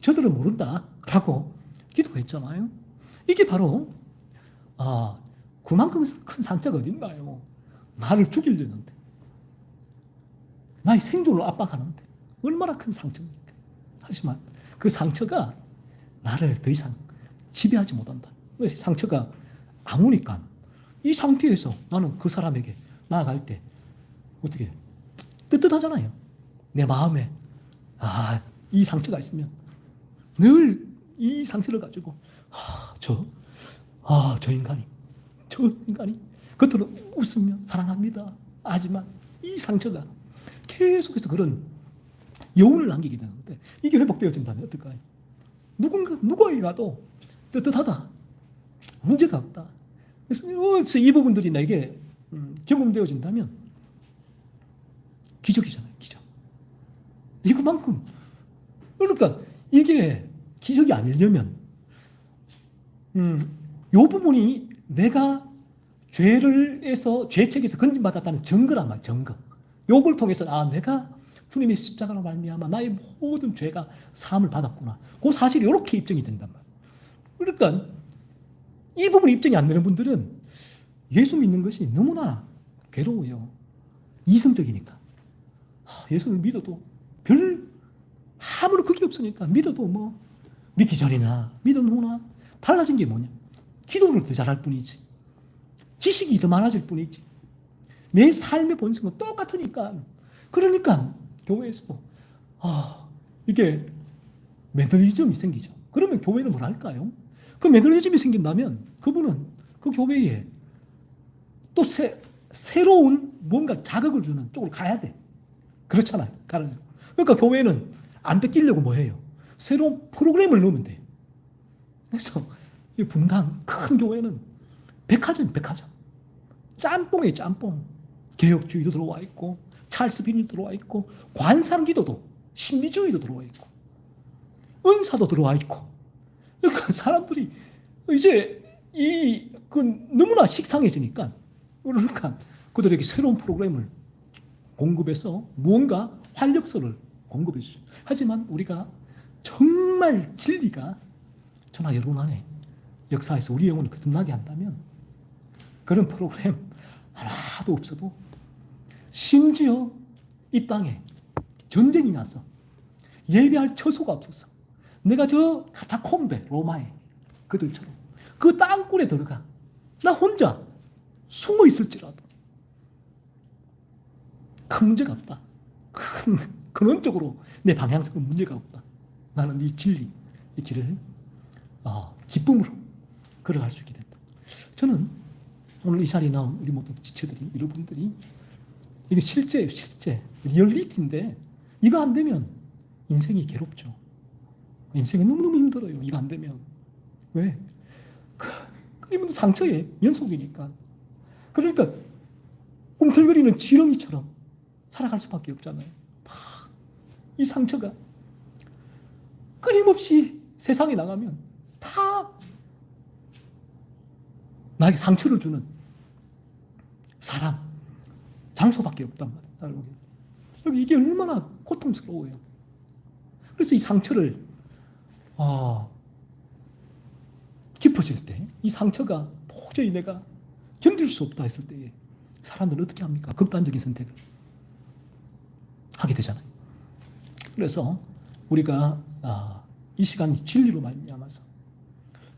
저들은 모른다라고 기도했잖아요. 이게 바로 그만큼 큰 상처가 어딨나요? 나를 죽이려는데, 나의 생존을 압박하는데 얼마나 큰 상처입니까? 하지만 그 상처가 나를 더 이상 지배하지 못한다. 상처가 아무니까 이 상태에서 나는 그 사람에게 나아갈 때 어떻게 뜨뜻하잖아요. 내 마음에 이 상처가 있으면 늘 이 상처를 가지고 저 인간이 겉으로 웃으며 사랑합니다. 하지만 이 상처가 계속해서 그런 여운을 남기게 되는데, 이게 회복되어진다면 어떨까요? 누구에게라도 뜨뜻하다, 문제가 없다. 그래서 이 부분들이 내게 경험되어진다면 기적이잖아요. 기적. 이거만큼. 그러니까 이게 기적이 아니려면 이 부분이 내가 죄책에서 건진받았다는 증거란 말이에요. 증거. 요걸 통해서 내가 주님의 십자가로 말미암아 나의 모든 죄가 사함을 받았구나. 그 사실이 이렇게 입증이 된단 말이에요. 그러니까 이 부분이 입증이 안 되는 분들은 예수 믿는 것이 너무나 괴로워요. 이성적이니까. 예수를 믿어도 별 아무런 그게 없으니까 믿어도 뭐 믿기 전이나 믿은 후나 달라진 게 뭐냐. 기도를 더 잘할 뿐이지. 지식이 더 많아질 뿐이지. 내 삶의 본성은 똑같으니까. 그러니까 교회에서도 이게 매너리즘이 생기죠. 그러면 교회는 뭘 할까요? 그 매너리즘이 생긴다면 그분은 그 교회에 또 새로운 뭔가 자극을 주는 쪽으로 가야 돼. 그렇잖아요. 그러니까 교회는 안 뺏기려고 뭐 해요? 새로운 프로그램을 넣으면 돼요. 그래서 이 분당 큰 교회는 백화점. 짬뽕이에요, 짬뽕. 개혁주의도 들어와 있고, 찰스 빈이 들어와 있고, 관상기도도, 신비주의도 들어와 있고, 은사도 들어와 있고. 그러니까 사람들이 이제 너무나 식상해지니까, 그러니까 그들에게 새로운 프로그램을 공급해서 무언가 활력소를 공급해 주죠. 하지만 우리가 정말 진리가 저나 여러분 안에 역사에서 우리 영혼을 거듭나게 한다면 그런 프로그램 하나도 없어도 심지어 이 땅에 전쟁이 나서 예배할 처소가 없어서 내가 저 카타콤베 로마에 그들처럼 그 땅굴에 들어가 나 혼자 숨어 있을지라도 큰 문제가 없다. 큰 근원적으로 내 방향성은 문제가 없다. 나는 이 진리, 이 길을 기쁨으로 걸어갈 수 있게 된다. 저는 오늘 이 자리에 나온 우리 모든 지체들이, 여러분들이 이게 실제예요, 실제. 리얼리티인데 이거 안 되면 인생이 괴롭죠. 인생이 너무너무 힘들어요. 이거 안 되면. 왜? 그러면 상처의 연속이니까. 그러니까 꿈틀거리는 지렁이처럼 살아갈 수밖에 없잖아요. 이 상처가 끊임없이 세상에 나가면 다 나에게 상처를 주는 사람, 장소밖에 없단 말이에요. 여기 이게 얼마나 고통스러워요. 그래서 이 상처를 깊어질 때, 이 상처가 도저히 내가 견딜 수 없다 했을 때에 사람들은 어떻게 합니까? 극단적인 선택을 하게 되잖아요. 그래서 우리가 이 시간 진리로 말미암아서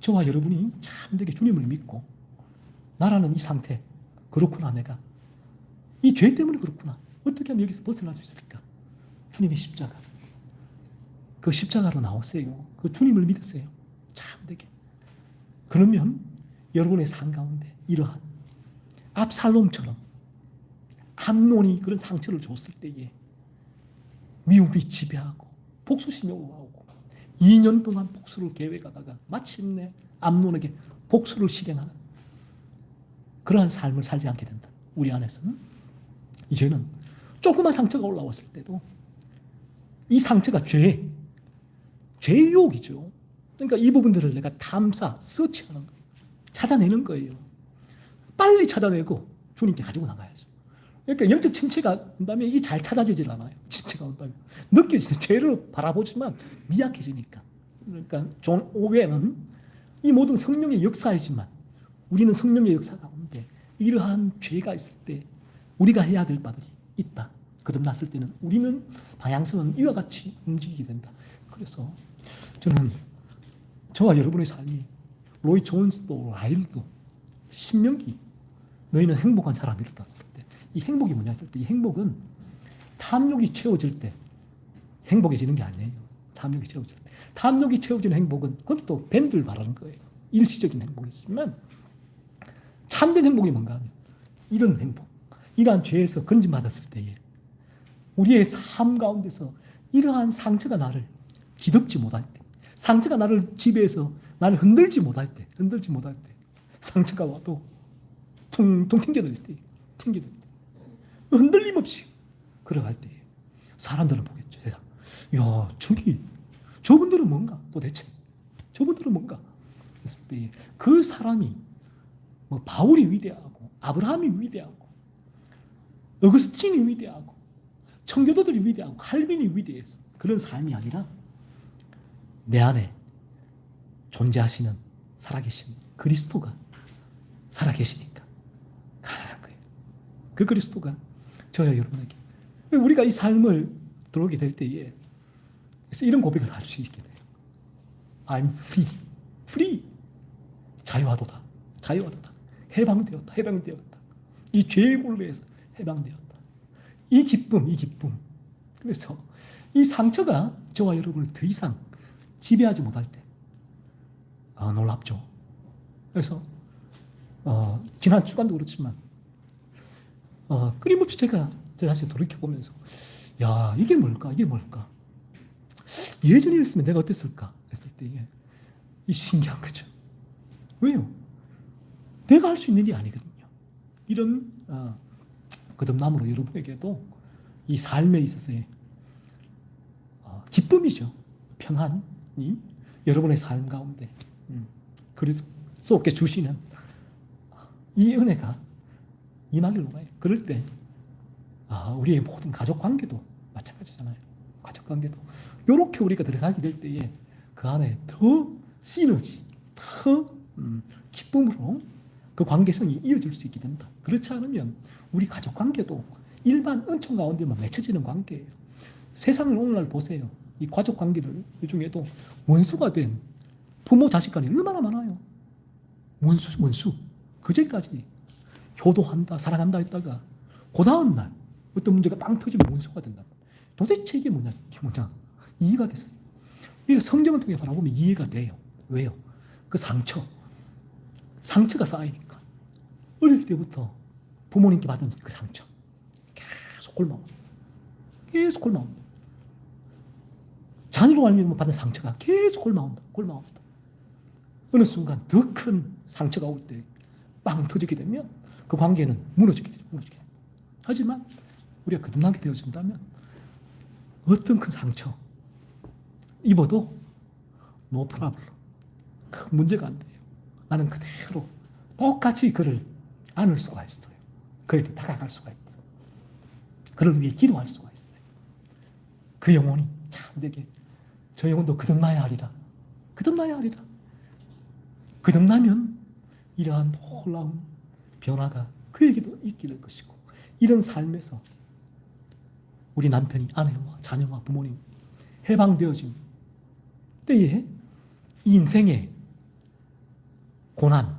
저와 여러분이 참되게 주님을 믿고 나라는 이 상태, 그렇구나, 내가 이 죄 때문에 그렇구나, 어떻게 하면 여기서 벗어날 수 있을까? 주님의 십자가, 그 십자가로 나오세요. 그 주님을 믿으세요. 참되게. 그러면 여러분의 삶 가운데 이러한 압살롬처럼 암논이 그런 상처를 줬을 때에 미움이 지배하고 복수심이 올라오고 2년 동안 복수를 계획하다가 마침내 암논에게 복수를 실행하는 그러한 삶을 살지 않게 된다. 우리 안에서는 이제는 조그만 상처가 올라왔을 때도 이 상처가 죄의 유혹이죠. 그러니까 이 부분들을 내가 서치하는 거예요. 찾아내는 거예요. 빨리 찾아내고 주님께 가지고 나가야죠. 그러니까 영적 침체가 온다면 이게 잘 찾아지질 않아요. 침체가 온다면. 느껴지는 죄를 바라보지만 미약해지니까. 그러니까 존 오웬은 이 모든 성령의 역사이지만 우리는 성령의 역사 가운데 이러한 죄가 있을 때 우리가 해야 될 바들이 있다. 거듭났을 때는 우리는 방향성은 이와 같이 움직이게 된다. 그래서 저는 저와 여러분의 삶이 로이 존스도 라일도 신명기 너희는 행복한 사람이다 했을 때 이 행복이 뭐냐 했을 때 이 행복은 탐욕이 채워질 때 행복해지는 게 아니에요. 탐욕이 채워질 때. 탐욕이 채워지는 행복은 그것도 밴드를 바라는 거예요. 일시적인 행복이지만 참된 행복이 뭔가 하면 이런 행복, 이러한 죄에서 건진받았을 때에 우리의 삶 가운데서 이러한 상처가 나를 뒤덮지 못할 때, 상처가 나를 지배해서 나를 흔들지 못할 때, 상처가 와도 퉁퉁 튕겨들 때, 흔들림 없이 걸어갈 때 사람들은 보겠죠. 야, 저분들은 뭔가 도대체? 저분들은 뭔가? 했을 때 그 사람이 뭐 바울이 위대하고 아브라함이 위대하고 어거스틴이 위대하고 청교도들이 위대하고 칼빈이 위대해서 그런 삶이 아니라 내 안에 존재하시는 살아계신 그리스도가 살아계시니까 가능한 거예요. 그 그리스도가 저와 여러분에게, 우리가 이 삶을 들어오게 될 때에 이런 고백을 할 수 있게 돼요. I'm free, free. 자유하도다, 자유하도다. 해방되었다, 해방되었다. 이 죄의 굴레에서 해방되었다. 이 기쁨, 이 기쁨. 그래서 이 상처가 저와 여러분을 더 이상 지배하지 못할 때 놀랍죠. 그래서 지난 주간도 그렇지만 끊임없이 제가 제 자신을 돌이켜보면서 야, 이게 뭘까? 이게 뭘까? 예전에 이랬으면 내가 어땠을까? 했을 때 이 신기한 거죠. 왜요? 내가 할 수 있는 일이 아니거든요. 이런 거듭남으로 여러분에게도 이 삶에 있어서의 기쁨이죠. 평안이 여러분의 삶 가운데 그리스도께 주시는 이 은혜가 임하기를 원해요. 그럴 때 우리의 모든 가족 관계도 마찬가지잖아요. 가족 관계도 이렇게 우리가 들어가게 될 때에 그 안에 더 시너지, 더 기쁨으로 그 관계성이 이어질 수 있게 된다. 그렇지 않으면 우리 가족 관계도 일반 은총 가운데만 맺혀지는 관계예요. 세상을 오늘날 보세요. 이 가족 관계들 중에도 원수가 된 부모 자식 간이 얼마나 많아요. 원수. 그제까지 효도한다, 사랑한다 했다가 그 다음 날 어떤 문제가 빵 터지면 원수가 된다. 도대체 이게 뭐냐? 이해가 됐어요. 우리가 성경을 통해 바라보면 이해가 돼요. 왜요? 그 상처가 쌓이니까. 어릴 때부터 부모님께 받은 그 상처 계속 골마옵니다. 계속 골마옵니다. 자녀로 알면 받은 상처가 계속 골마옵니다. 어느 순간 더 큰 상처가 올 때 빵 터지게 되면 그 관계는 무너지게 되죠. 하지만 우리가 거듭나게 되어진다면 어떤 큰 상처 입어도 no problem. 큰 문제가 안 돼요. 나는 그대로 똑같이 그를 안을 수가 있어요. 그에게 다가갈 수가 있다. 그를 위해 기도할 수가 있어요. 그 영혼이 참되게 저 영혼도 거듭나야 하리라. 거듭나면 이러한 놀라운 변화가 그에게도 있게 될 것이고, 이런 삶에서 우리 남편이 아내와 자녀와 부모님 해방되어진 때에 이 인생의 고난,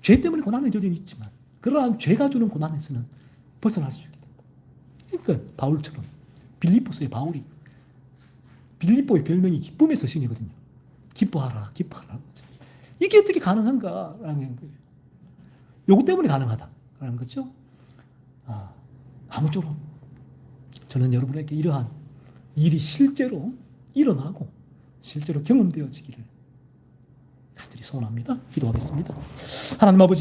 죄 때문에 고난을 저지르고 있지만 그러한 죄가 주는 고난에서는 벗어날 수 있게 된다. 그러니까 바울처럼 빌립보서의 바울이 빌립보의 별명이 기쁨의 서신이거든요. 기뻐하라. 이게 어떻게 가능한가라는 거예요. 요거 때문에 가능하다라는 거죠. 아무쪼록 저는 여러분에게 이러한 일이 실제로 일어나고 실제로 경험되어지기를 간절히 소원합니다. 기도하겠습니다. 하나님 아버지,